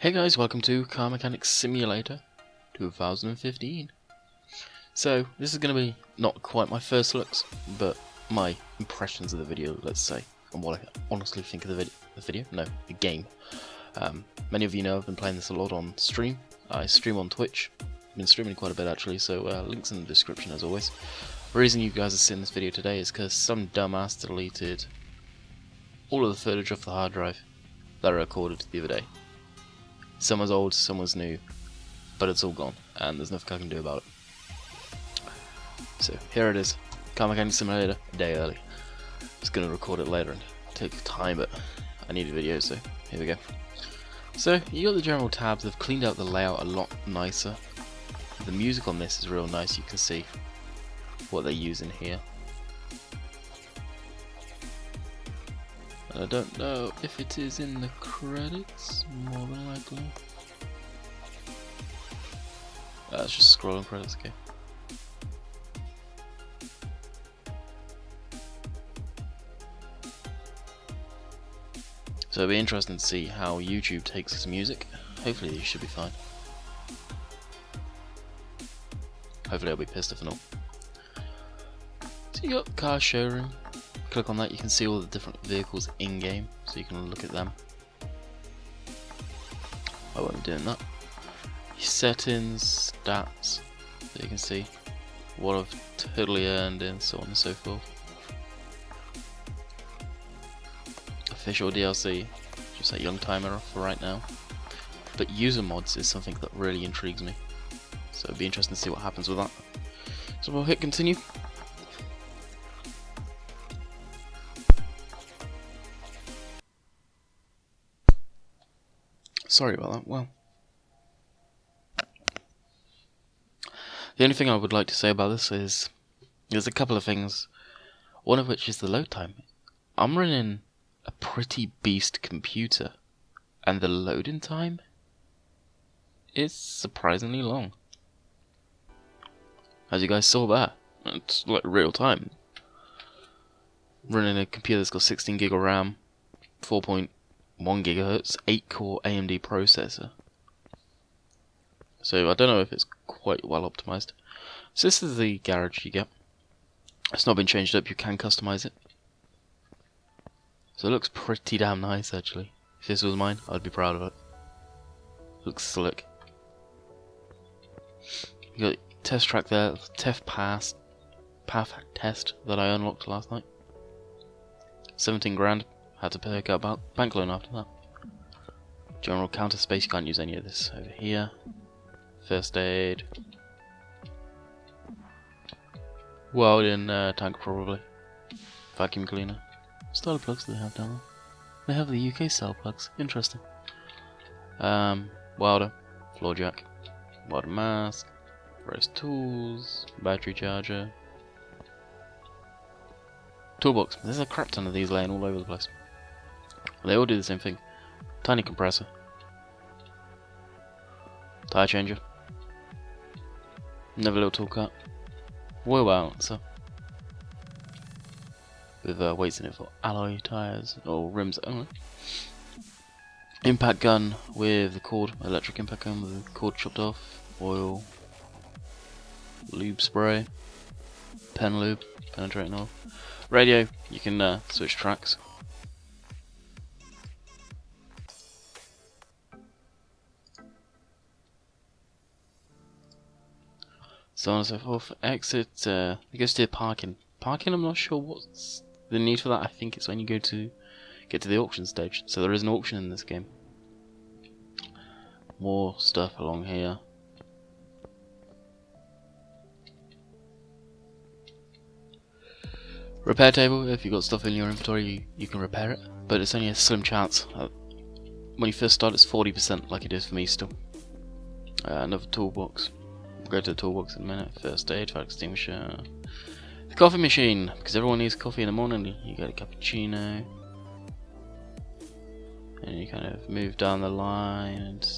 Hey guys, welcome to Car Mechanics Simulator 2015. So, this is going to be not quite my first looks, but my impressions of the video, let's say, and what I honestly think of the game. Many of you know I've been playing this a lot on stream. I stream on Twitch. I've been streaming quite a bit actually, so links in the description as always. The reason you guys are seeing this video today is because some dumbass deleted all of the footage off the hard drive that I recorded the other day. Some was old, some was new, but it's all gone, and there's nothing I can do about it. So here it is, Car Mechanics Simulator, a day early. I was going to record it later and take time, but I need a video, so here we go. So you got the general tabs. They've cleaned out the layout a lot nicer. The music on this is real nice. You can see what they use in here. I don't know if it is in the credits, more than likely. It's just scrolling credits, okay. So it'll be interesting to see how YouTube takes this music. Hopefully these should be fine. Hopefully I'll be pissed if not. So you got car showroom. Click on that, you can see all the different vehicles in game, so you can look at them. I won't be doing that. Your settings, stats, so you can see what I've totally earned and so on and so forth. Official DLC, just a young timer for right now. But user mods is something that really intrigues me, so it'll be interesting to see what happens with that. So we'll hit continue. Sorry about that. Well, the only thing I would like to say about this is there's a couple of things, one of which is the load time. I'm running a pretty beast computer, and the loading time is surprisingly long. As you guys saw there, it's like real time. Running a computer that's got 16 gig of RAM, 4.1 GHz, 8-core AMD processor. So I don't know if it's quite well optimized. So this is the garage you get. It's not been changed up, you can customize it. So it looks pretty damn nice actually. If this was mine, I'd be proud of it. Looks slick. You got test track there, path test that I unlocked last night. 17 grand. Had to pick up a bank loan after that. General counter space, you can't use any of this over here. First aid. Welding tank probably. Vacuum cleaner. What style of plugs do they have down there? They have the UK style plugs. Interesting. Welder. Floor jack. Welder mask. Various tools. Battery charger. Toolbox. There's a crap ton of these laying all over the place. They all do the same thing. Tiny compressor. Tire changer. Another little tool cut. Wheel balancer. With weights in it for alloy tires or rims only. Impact gun with the cord. Electric impact gun with the cord chopped off. Oil. Lube spray. Pen lube. Penetrating oil. Radio. You can switch tracks. So on and so forth. Exit, it goes to parking. Parking, I'm not sure what's the need for that. I think it's when you get to the auction stage. So there is an auction in this game. More stuff along here. Repair table, if you've got stuff in your inventory you can repair it. But it's only a slim chance. When you first start it's 40% like it is for me still. Another toolbox. We'll go to the toolbox in a minute. First aid, fire extinguisher. The coffee machine, because everyone needs coffee in the morning. You get a cappuccino. And you kind of move down the line. And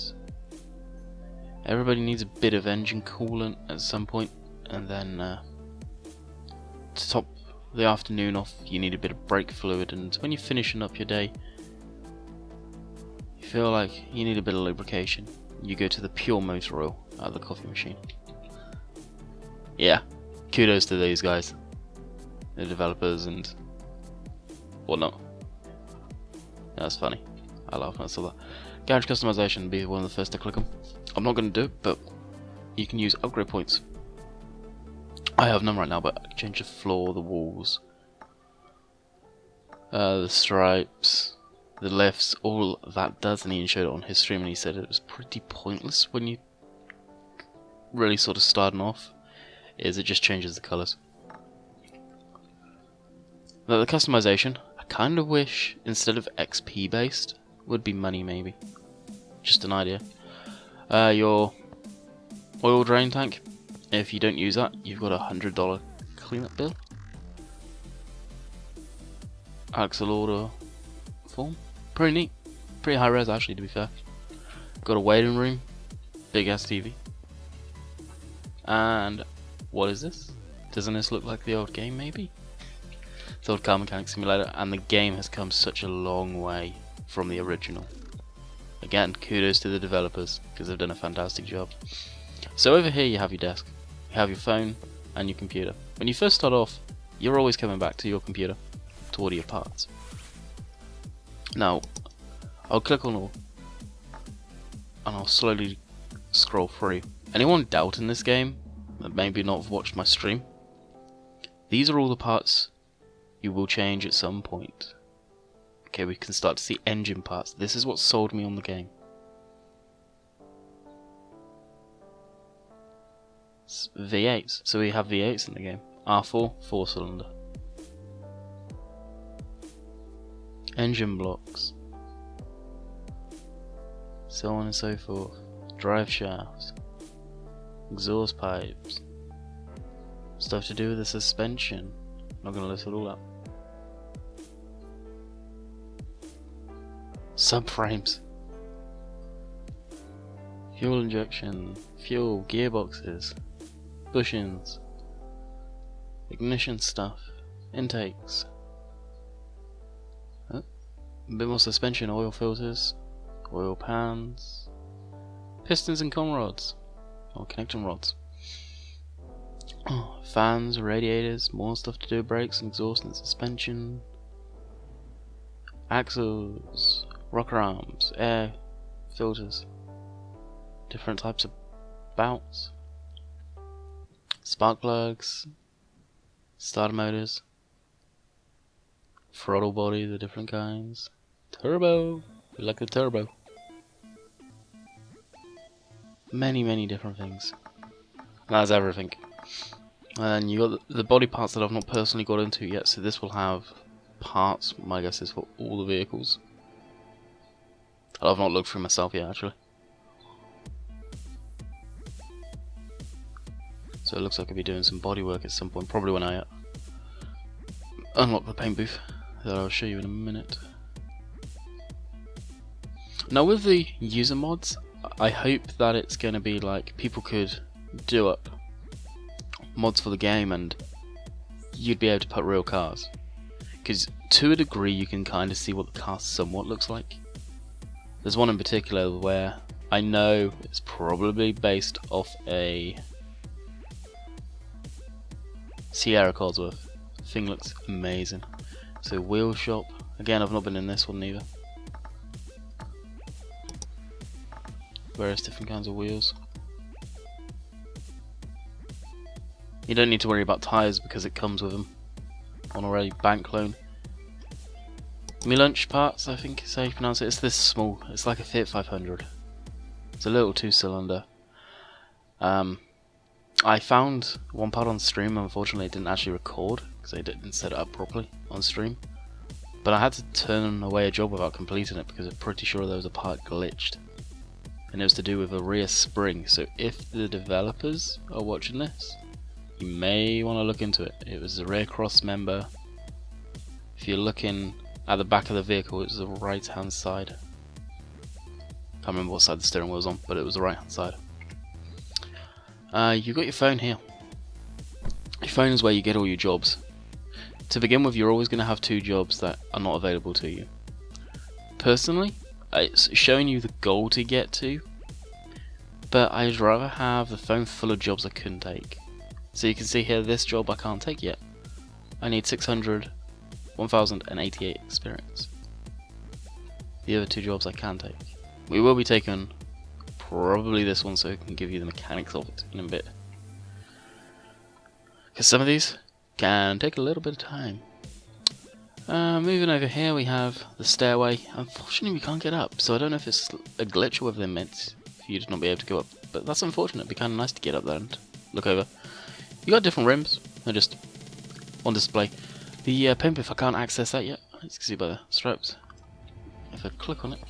everybody needs a bit of engine coolant at some point. And then to top the afternoon off, you need a bit of brake fluid. And when you're finishing up your day, you you feel like you need a bit of lubrication, you go to the pure motor oil out of the coffee machine. Yeah, kudos to these guys, the developers and whatnot. That's funny. I laugh when I saw that. Garage customization, be one of the first to click on. I'm not going to do it, but you can use upgrade points. I have none right now, but I can change the floor, the walls, the stripes, the lifts, all that does. And Ian showed it on his stream and he said it was pretty pointless when you really sort of starting off, is it just changes the colours. Now the customization, I kind of wish instead of XP based would be money, maybe. Just an idea. Your oil drain tank, if you don't use that, you've got a $100 cleanup bill. Axle order form, pretty neat, pretty high res actually, to be fair. Got a waiting room, big ass TV, and what is this? Doesn't this look like the old game? Maybe it's old car mechanic simulator, and the game has come such a long way from the original. Again, kudos to the developers because they've done a fantastic job. So over here you have your desk, you have your phone and your computer. When you first start off, you're always coming back to your computer to order your parts. Now, I'll click on all and I'll slowly scroll through. Anyone doubting this game that maybe not have watched my stream, these are all the parts you will change at some point. Okay, we can start to see engine parts. This is what sold me on the game. It's V8s. So we have V8s in the game. R4, 4-cylinder. Engine blocks. So on and so forth. Drive shafts. Exhaust pipes. Stuff to do with the suspension. Not going to list it all up. Subframes, fuel injection, fuel, gearboxes, bushings, ignition stuff, intakes, a bit more suspension, oil filters, oil pans, pistons and con rods, or connecting rods, fans, radiators, more stuff to do with brakes and exhaust and suspension, axles, rocker arms, air filters, different types of belts, spark plugs, starter motors, throttle body, the different kinds, turbo, we like the turbo, many different things. And that's everything. And you got the body parts that I've not personally got into yet, so this will have parts, my guess is for all the vehicles. I've not looked through myself yet actually. So it looks like I'll be doing some body work at some point, probably when I unlock the paint booth that I'll show you in a minute. Now with the user mods, I hope that it's going to be like people could do up mods for the game and you'd be able to put real cars. Because to a degree you can kind of see what the car somewhat looks like. There's one in particular where I know it's probably based off a Sierra Cosworth. Thing looks amazing. So wheel shop, again I've not been in this one either. Various different kinds of wheels. You don't need to worry about tyres because it comes with them on already bank loan. Me lunch parts, I think is how you pronounce it. It's this small. It's like a Fiat 500. It's a little 2-cylinder. I found one part on stream. Unfortunately, it didn't actually record because I didn't set it up properly on stream. But I had to turn away a job without completing it because I'm pretty sure there was a part glitched, and it was to do with a rear spring. So if the developers are watching this, you may want to look into it. It was a rear cross member. If you're looking at the back of the vehicle, it was the right hand side. Can't remember what side the steering wheel was on, but it was the right hand side. You've got your phone here. Your phone is where you get all your jobs. To begin with, you're always going to have 2 jobs that are not available to you. Personally, it's showing you the goal to get to, but I'd rather have the phone full of jobs I couldn't take. So you can see here, this job I can't take yet. I need 600, 1088 experience. The other two jobs I can take. We will be taking probably this one, so I can give you the mechanics of it in a bit. Because some of these can take a little bit of time. Moving over here, we have the stairway. Unfortunately, we can't get up, so I don't know if it's a glitch or whether they're meant for you to not be able to go up. But that's unfortunate. It'd be kind of nice to get up there and look over. You got different rims. They're just on display. The pimp, if I can't access that yet, as you can see by the stripes. If I click on it,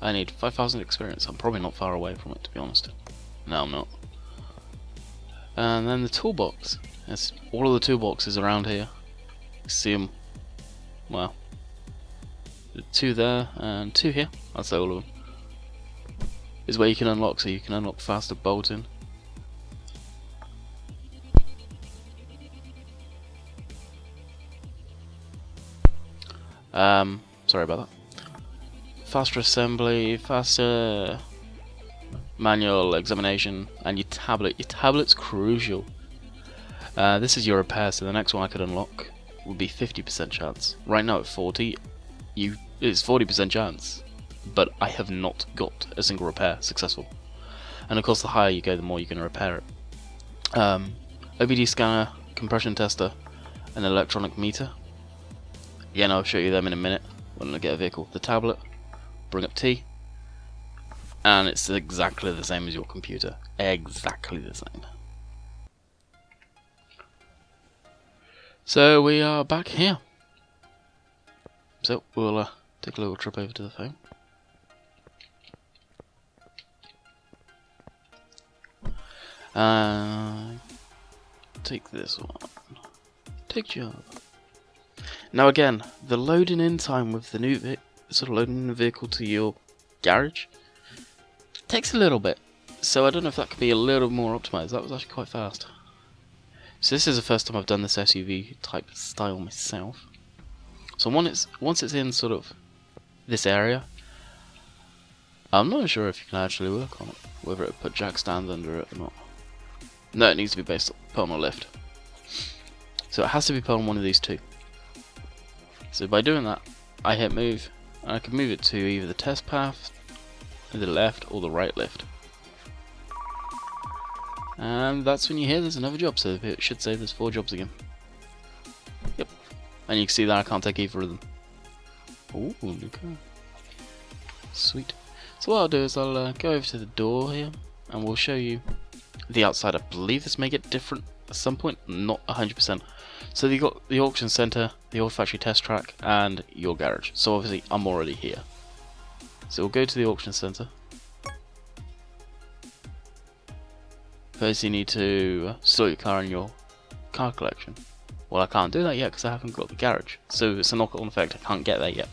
I need 5,000 experience. I'm probably not far away from it, to be honest. No, I'm not. And then the toolbox. There's all of the toolboxes around here. You see them. Well, 2 there and 2 here. I'd say all of them. Is where you can unlock, so you can unlock faster bolting. Sorry about that. Faster assembly, faster manual examination, and your tablet. Your tablet's crucial. This is your repair, so the next one I could unlock would be 50% chance. Right now at 40, it's 40% chance, but I have not got a single repair successful. And of course, the higher you go, the more you can repair it. OBD scanner, compression tester, an electronic meter. Again, I'll show you them in a minute when I get a vehicle. The tablet, bring up T, and it's exactly the same as your computer. Exactly the same. So we are back here. So we'll take a little trip over to the phone. Take this one. Take job. Now again, the loading in time with the new loading the vehicle to your garage takes a little bit. So I don't know if that could be a little more optimized. That was actually quite fast. So this is the first time I've done this SUV type style myself. So once it's in sort of this area, I'm not sure if you can actually work on it, whether it put jack stands under it or not. No, it needs to be put on a lift. So it has to be put on one of these two. So by doing that, I hit move, and I can move it to either the test path, the left, or the right lift. And that's when you hear there's another job, so it should say there's 4 jobs again. Yep. And you can see that I can't take either of them. Ooh, okay. Sweet. So what I'll do is I'll go over to the door here, and we'll show you the outside. I believe this may get different at some point, not 100%. So you got the auction center, the old factory test track, and your garage. So obviously I'm already here. So we'll go to the auction center. First you need to store your car in your car collection. Well, I can't do that yet because I haven't got the garage. So it's a knock-on effect, I can't get there yet.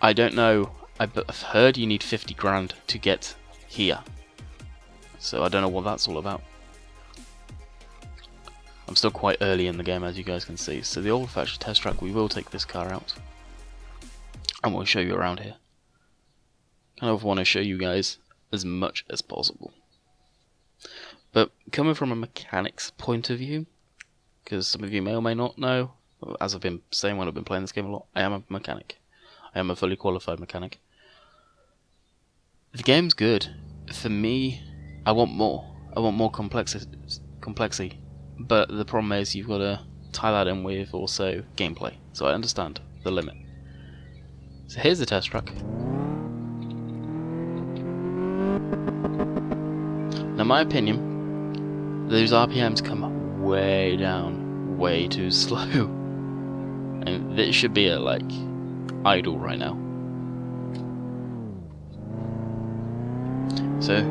I don't know, I've heard you need 50 grand to get here. So I don't know what that's all about. I'm still quite early in the game, as you guys can see. So the old factory test track, we will take this car out. And we'll show you around here. Kind of want to show you guys as much as possible. But coming from a mechanic's point of view, because some of you may or may not know, as I've been saying when I've been playing this game a lot, I am a mechanic. I am a fully qualified mechanic. The game's good. For me, I want more. I want more complexity. But the problem is you've got to tie that in with also gameplay. So I understand the limit. So here's the test track. Now, in my opinion, those RPMs come way down, way too slow. And this should be at like idle right now. So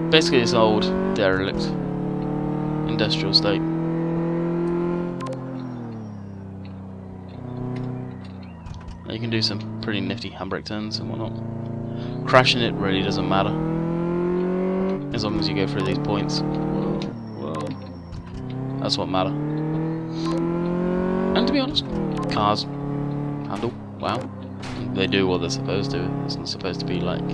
basically it's an old derelict industrial state. Now you can do some pretty nifty handbrake turns and whatnot. Crashing it really doesn't matter, as long as you go through these points. Whoa. That's what matter. And to be honest, cars handle, wow. they do what they're supposed to. It's not supposed to be like...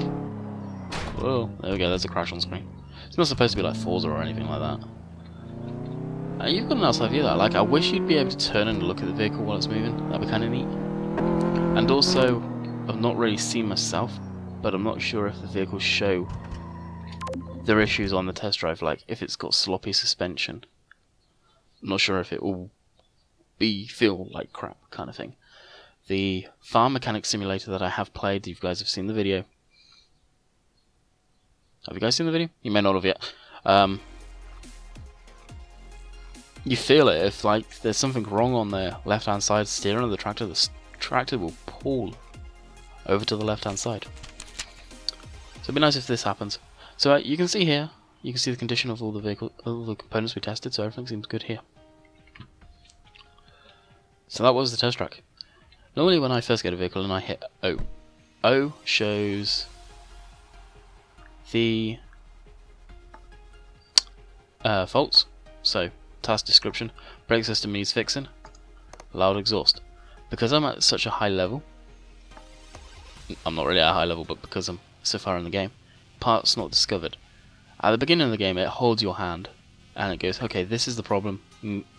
Whoa, there we go, there's a crash on screen. It's not supposed to be like Forza or anything like that. You've got an outside view that, like, I wish you'd be able to turn and look at the vehicle while it's moving. That'd be kind of neat. And also, I've not really seen myself, but I'm not sure if the vehicles show their issues on the test drive, like if it's got sloppy suspension. I'm not sure if it will feel like crap kind of thing. The farm mechanic simulator that I have played, you guys have seen the video. Have you guys seen the video? You may not have yet. You feel it if like there's something wrong on the left hand side steering of the tractor will pull over to the left hand side. So it'd be nice if this happens. So you can see here, you can see the condition of all the components we tested, so everything seems good here. So that was the test track. Normally when I first get a vehicle and I hit O, O shows the faults. So task description, brake system needs fixing, loud exhaust. Because I'm at such a high level, I'm not really at a high level, but because I'm so far in the game, parts not discovered. At the beginning of the game it holds your hand and it goes, okay, this is the problem,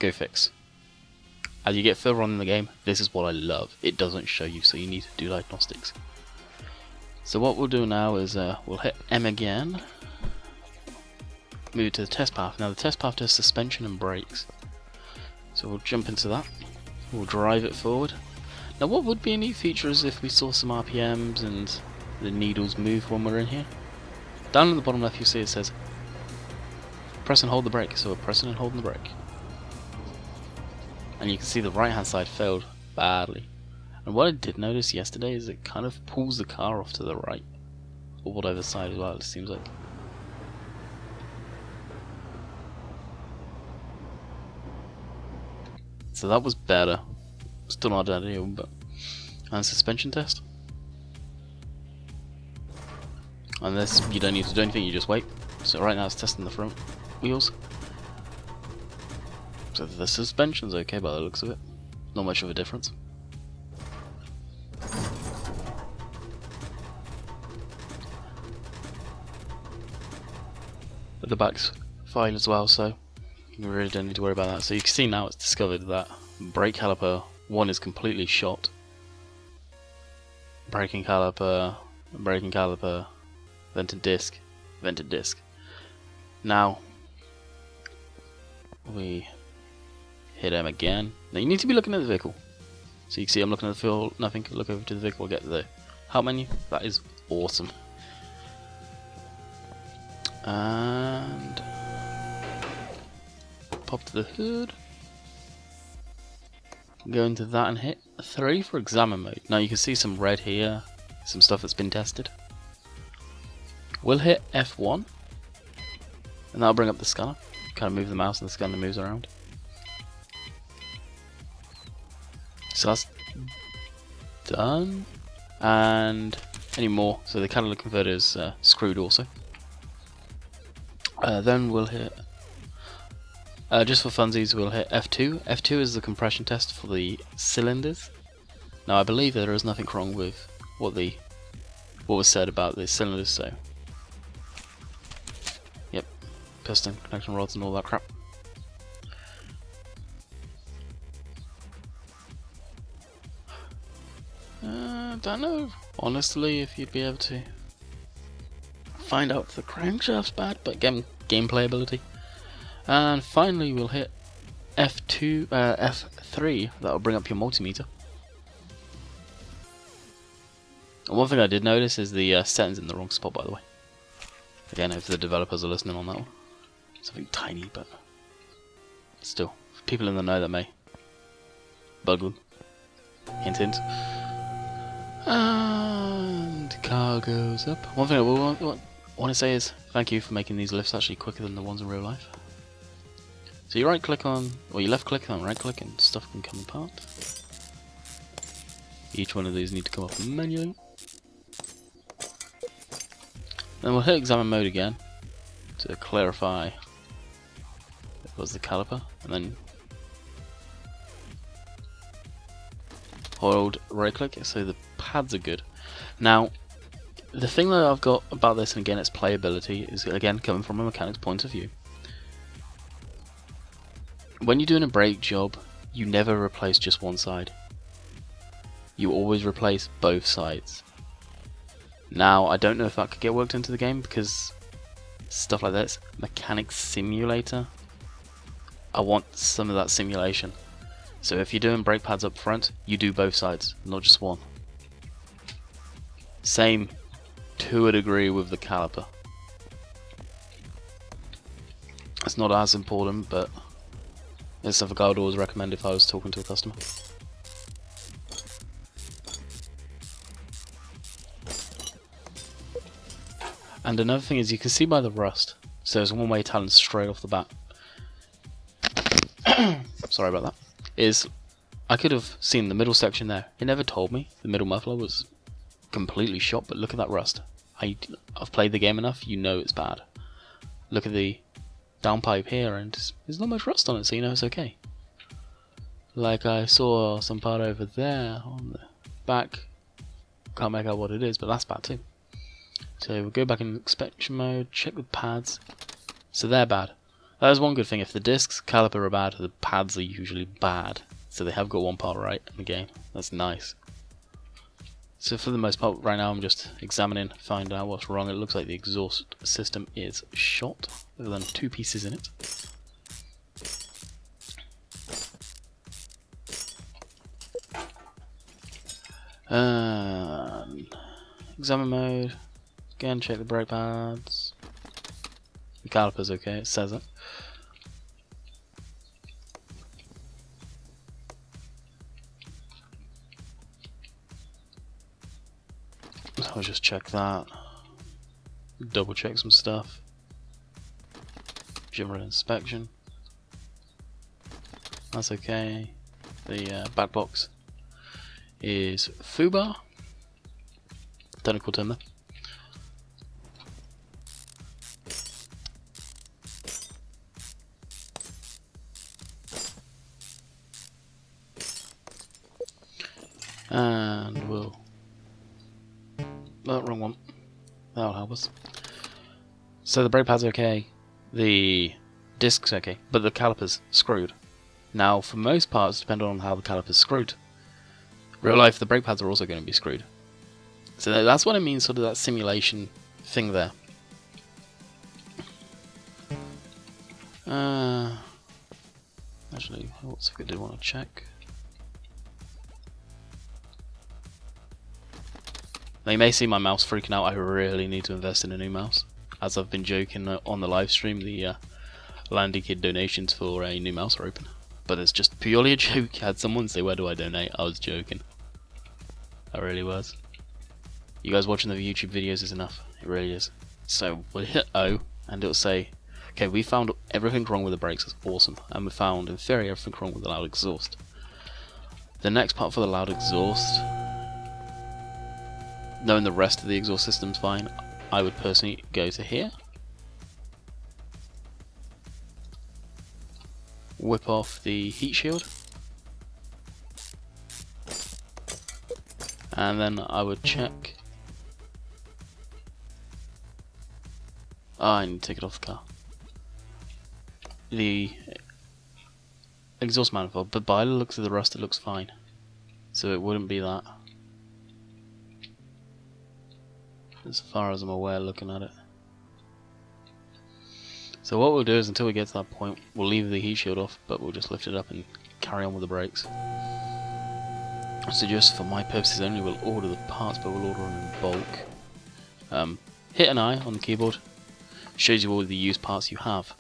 go fix. As you get further on in the game, this is what I love, it doesn't show you, so you need to do diagnostics. So what we'll do now is we'll hit M again, move to the test path. Now the test path does suspension and brakes, so we'll jump into that, we'll drive it forward. Now what would be a neat feature is if we saw some RPMs and the needles move when we're in here. Down in the bottom left you see it says press and hold the brake, so we're pressing and holding the brake. And you can see the right hand side failed badly. And what I did notice yesterday is it kind of pulls the car off to the right, or whatever side as well, it seems like. So that was better. Still not ideal, but... And suspension test. And this, you don't need to do anything, you just wait. So right now it's testing the front wheels. So the suspension's okay by the looks of it. Not much of a difference. But the back's fine as well, so you really don't need to worry about that. So you can see now it's discovered that brake caliper 1 is completely shot. Braking caliper, vented disc, vented disc. Now we hit M again. Now you need to be looking at the vehicle. So you can see I'm looking at the fuel, nothing, look over to the vehicle, get the help menu. That is awesome. And pop to the hood. Go into that and hit 3 for examine mode. Now you can see some red here, some stuff that's been tested. We'll hit F1 and that'll bring up the scanner. Kind of move the mouse and the scanner moves around. So that's done. And any more, so the catalytic converter is screwed also. Then we'll hit, just for funsies, we'll hit F2. F2 is the compression test for the cylinders. Now I believe there is nothing wrong with what was said about the cylinders, so yep, piston, connection rods and all that crap. Don't know, honestly, if you'd be able to find out if the crankshaft's bad, but gameplay ability. And finally we'll hit F3, that'll bring up your multimeter. And one thing I did notice is the settings in the wrong spot, by the way. Again, if the developers are listening on that one. Something tiny, but still, people in the know that may bug them. Hint hint. And car goes up. One thing I want to say is thank you for making these lifts actually quicker than the ones in real life. So you right click on, or you left click on right click and stuff can come apart. Each one of these need to come up manually. Then we'll hit examine mode again to clarify it was the caliper, and then hold right click so the pads are good. Now, the thing that I've got about this, and again its playability, is again coming from a mechanic's point of view. When you're doing a brake job, you never replace just one side. You always replace both sides. Now, I don't know if that could get worked into the game, because stuff like this, mechanic simulator, I want some of that simulation. So if you're doing brake pads up front, you do both sides, not just one. Same to a degree with the caliper. It's not as important, but it's something I would always recommend if I was talking to a customer. And another thing is, you can see by the rust, so there's one way telling straight off the bat. Sorry about that. Is I could have seen the middle section there. It never told me the middle muffler was completely shot, but look at that rust. I've played the game enough, you know it's bad. Look at the downpipe here, and there's not much rust on it, so you know it's okay. Like I saw some part over there on the back. Can't make out what it is, but that's bad too. So we'll go back in inspection mode, check the pads. So they're bad. That is one good thing. If the discs, caliper are bad, the pads are usually bad. So they have got one part right in the game. That's nice. So for the most part, right now I'm just examining, find out what's wrong. It looks like the exhaust system is shot. There are then 2 pieces in it. Examine mode. Again, check the brake pads. The caliper's okay, it says it. I'll just check that. Double check some stuff. General inspection. That's okay. The back box is foobar. Technical term there. And we'll... Oh, wrong one. That'll help us. So the brake pad's okay, the disc's okay, but the caliper's screwed. Now, for most parts, depending on how the caliper's screwed, real life, the brake pads are also going to be screwed. So that's what I mean, sort of that simulation thing there. Actually, what's if I did want to check? Now you may see my mouse freaking out. I really need to invest in a new mouse. As I've been joking on the live stream, the Landykid donations for a new mouse are open. But it's just purely a joke. I had someone say, where do I donate? I was joking. I really was. You guys watching the YouTube videos is enough. It really is. So we'll hit O and it'll say, okay, we found everything wrong with the brakes. That's awesome. And we found in theory everything wrong with the loud exhaust. The next part for the loud exhaust, knowing the rest of the exhaust system's fine, I would personally go to here, whip off the heat shield, and then I would check. I need to take it off the car. The exhaust manifold, but by the looks of the rust it looks fine, so it wouldn't be that. As far as I'm aware, looking at it. So what we'll do is, until we get to that point, we'll leave the heat shield off, but we'll just lift it up and carry on with the brakes. So just for my purposes only, we'll order the parts, but we'll order them in bulk. Hit an I on the keyboard, shows you all the used parts you have.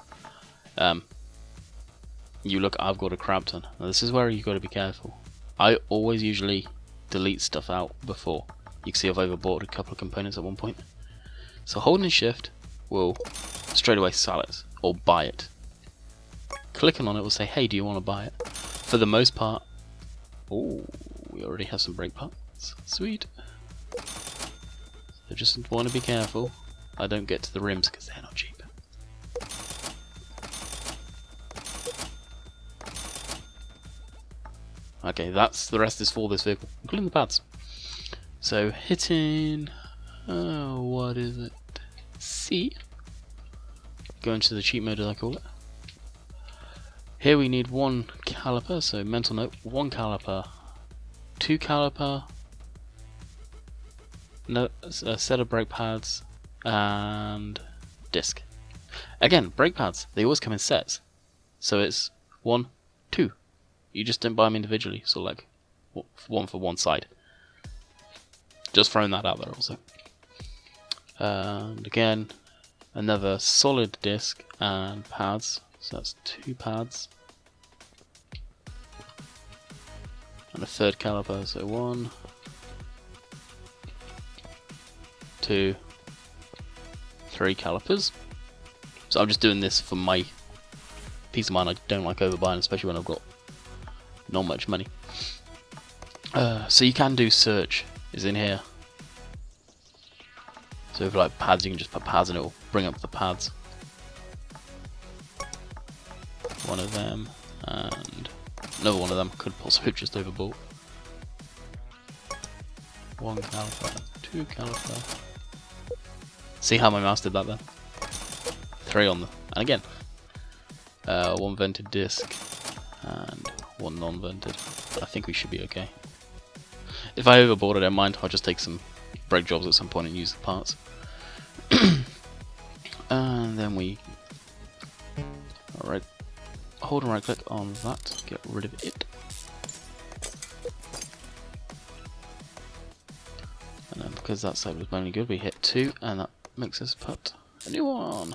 You look, I've got a crap ton. Now this is where you've got to be careful. I always usually delete stuff out before. You can see I've overbought a couple of components at one point. So holding shift will straight away sell it or buy it. Clicking on it will say, hey, do you want to buy it? For the most part, oh, we already have some brake parts. Sweet. So just want to be careful I don't get to the rims because they're not cheap. Okay, that's the rest is for this vehicle, including the pads. So hitting, what is it? C. Go into the cheat mode as I call it. Here we need one caliper, so mental note, one caliper, two caliper, no, a set of brake pads, and disc. Again, brake pads, they always come in sets. So it's 1, 2. You just don't buy them individually, so like one for one side. Just throwing that out there also. And again, another solid disc and pads. So that's 2 pads. And a third caliper, so 1, 2, 3 calipers. So I'm just doing this for my peace of mind. I don't like overbuying, especially when I've got not much money. So you can do search, is in here. So if you like pads, you can just put pads and it will bring up the pads. One of them, and another one of them could possibly just overbought. 1 caliper, 2 caliper. See how my mouse did that then? 3 on the, and again, 1 vented disc and 1 non-vented. I think we should be okay. If I overboard, I don't mind. I'll just take some brake jobs at some point and use the parts. And then we, alright, hold and right click on that, get rid of it. And then because that side was only good, we hit 2, and that makes us put a new one.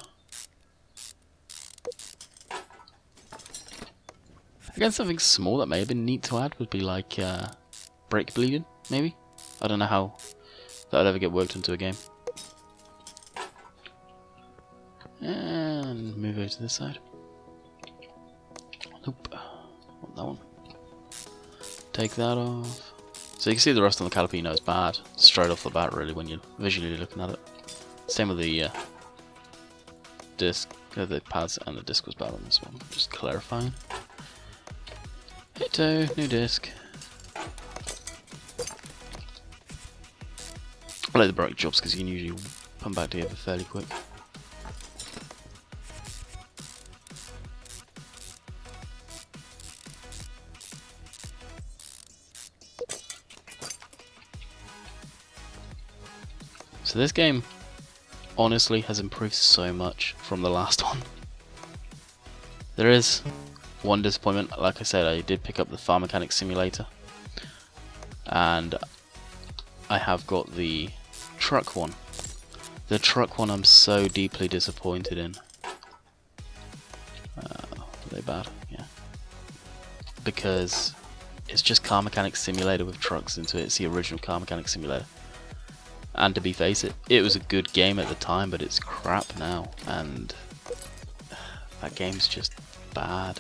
Again, something small that may have been neat to add would be like brake bleeding, maybe? I don't know how that would ever get worked into a game. And move over to this side. Nope. Want that one. Take that off. So you can see the rust on the caliper, you know it's bad. Straight off the bat, really, when you're visually looking at it. Same with the disc, the pads, and the disc was bad on this one. Just clarifying. Hito, new disc. I like the brake jobs because you can usually put them back together fairly quick. So this game, honestly, has improved so much from the last one. There is one disappointment. Like I said, I did pick up the Farm Mechanic Simulator, and I have got the truck one. The truck one I'm so deeply disappointed in. Are they bad? Yeah. Because it's just Car Mechanic Simulator with trucks into it. It's the original Car Mechanic Simulator. And to be face it was a good game at the time, but it's crap now, and that game's just bad.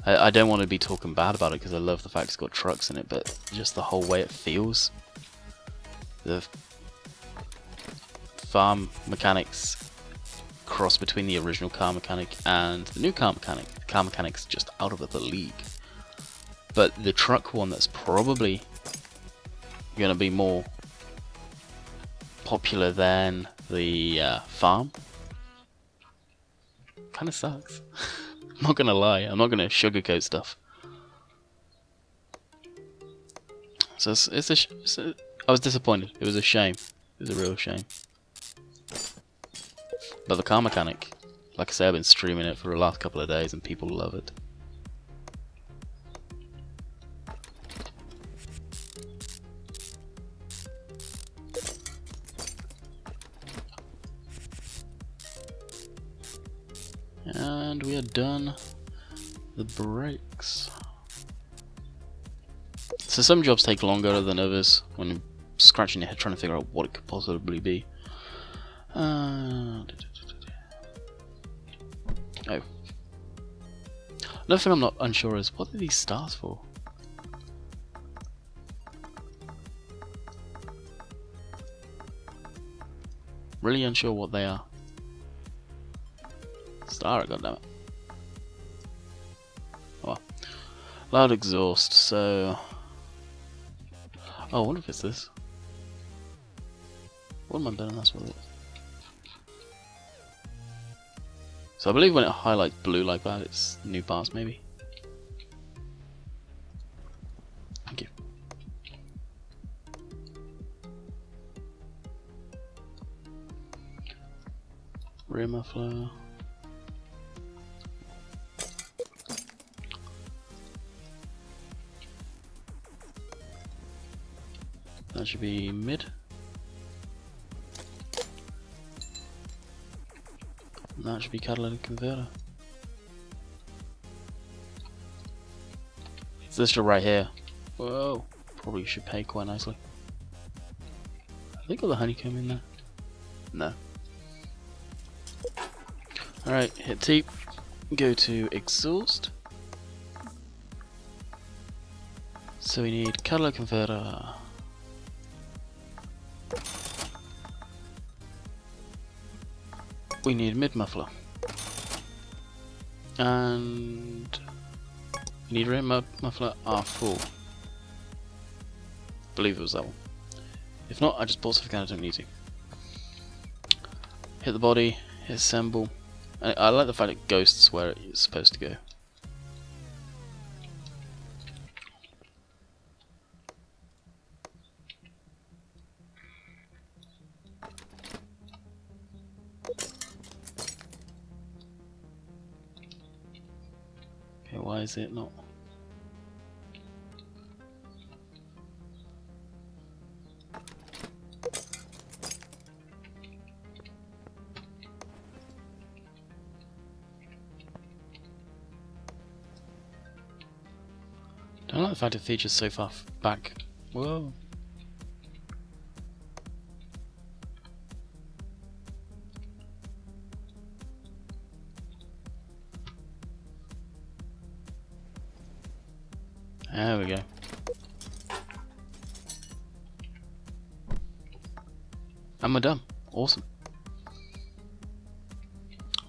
I don't want to be talking bad about it because I love the fact it's got trucks in it, but just the whole way it feels. The farm mechanics cross between the original Car Mechanic and the new Car Mechanic. The Car Mechanic's just out of the league. But the truck one that's probably going to be more popular than the farm kind of sucks. I'm not gonna lie, I'm not gonna sugarcoat stuff. So I was disappointed. It was a shame. It was a real shame. But the Car Mechanic, like I say, I've been streaming it for the last couple of days and people love it. And we are done the brakes. So some jobs take longer than others when you're scratching your head trying to figure out what it could possibly be. Oh. Another thing I'm not unsure is, what are these stars for? Really unsure what they are. Star, goddammit. Oh well. Loud exhaust, so Oh, I wonder if it's this. What am I betting that's what it is? So I believe when it highlights blue like that, it's new parts maybe. Thank you. Rear muffler. That should be mid. And that should be catalytic converter. It's this right here. Whoa, probably should pay quite nicely. Have they got the honeycomb in there? No. Alright, hit T, go to exhaust. So we need catalytic converter. We need mid muffler. And we need rear muffler R4. I believe it was that one. If not, I just bought something I don't need to. Hit the body, hit assemble. I like the fact it ghosts where it's supposed to go. Okay, why is it not? I don't like the fact it features so far back. Whoa. There we go. And we're done. Awesome.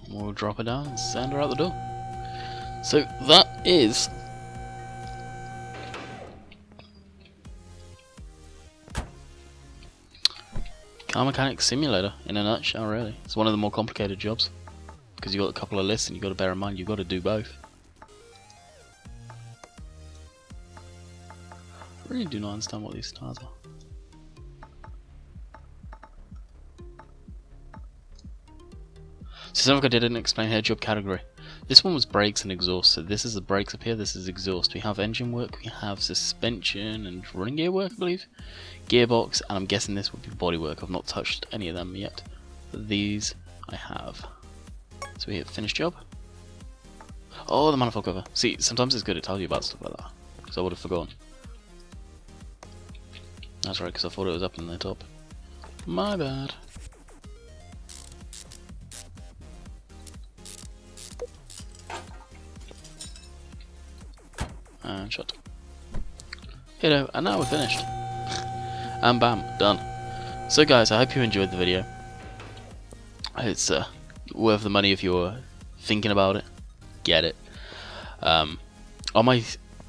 We'll drop her down and send her out the door. So that is Car Mechanic Simulator in a nutshell, really. It's one of the more complicated jobs because you've got a couple of lists and you've got to bear in mind you've got to do both. I really do not understand what these stars are. So something I didn't explain here, job category. This one was brakes and exhaust, so this is the brakes up here, this is exhaust. We have engine work, we have suspension and running gear work, I believe. Gearbox, and I'm guessing this would be body work. I've not touched any of them yet, but these I have. So we hit finish job. Oh, the manifold cover. See, sometimes it's good to tell you about stuff like that, because I would have forgotten. That's right, because I thought it was up in the top. My bad. And shut. Hello, and now we're finished. And bam, done. So guys, I hope you enjoyed the video. It's worth the money if you're thinking about it. Get it. On my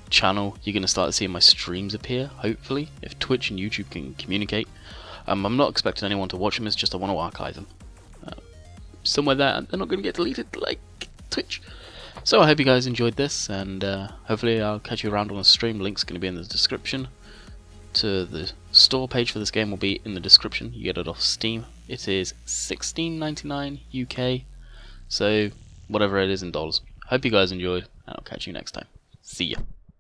channel, you're going to start seeing my streams appear, hopefully, if Twitch and YouTube can communicate. I'm not expecting anyone to watch them, it's just I want to archive them. Somewhere there, and they're not going to get deleted like Twitch. So I hope you guys enjoyed this, and hopefully I'll catch you around on the stream. Link's going to be in the description. To the store page for this game will be in the description. You get it off Steam. It is $16.99 UK, so whatever it is in dollars. Hope you guys enjoyed, and I'll catch you next time. See ya.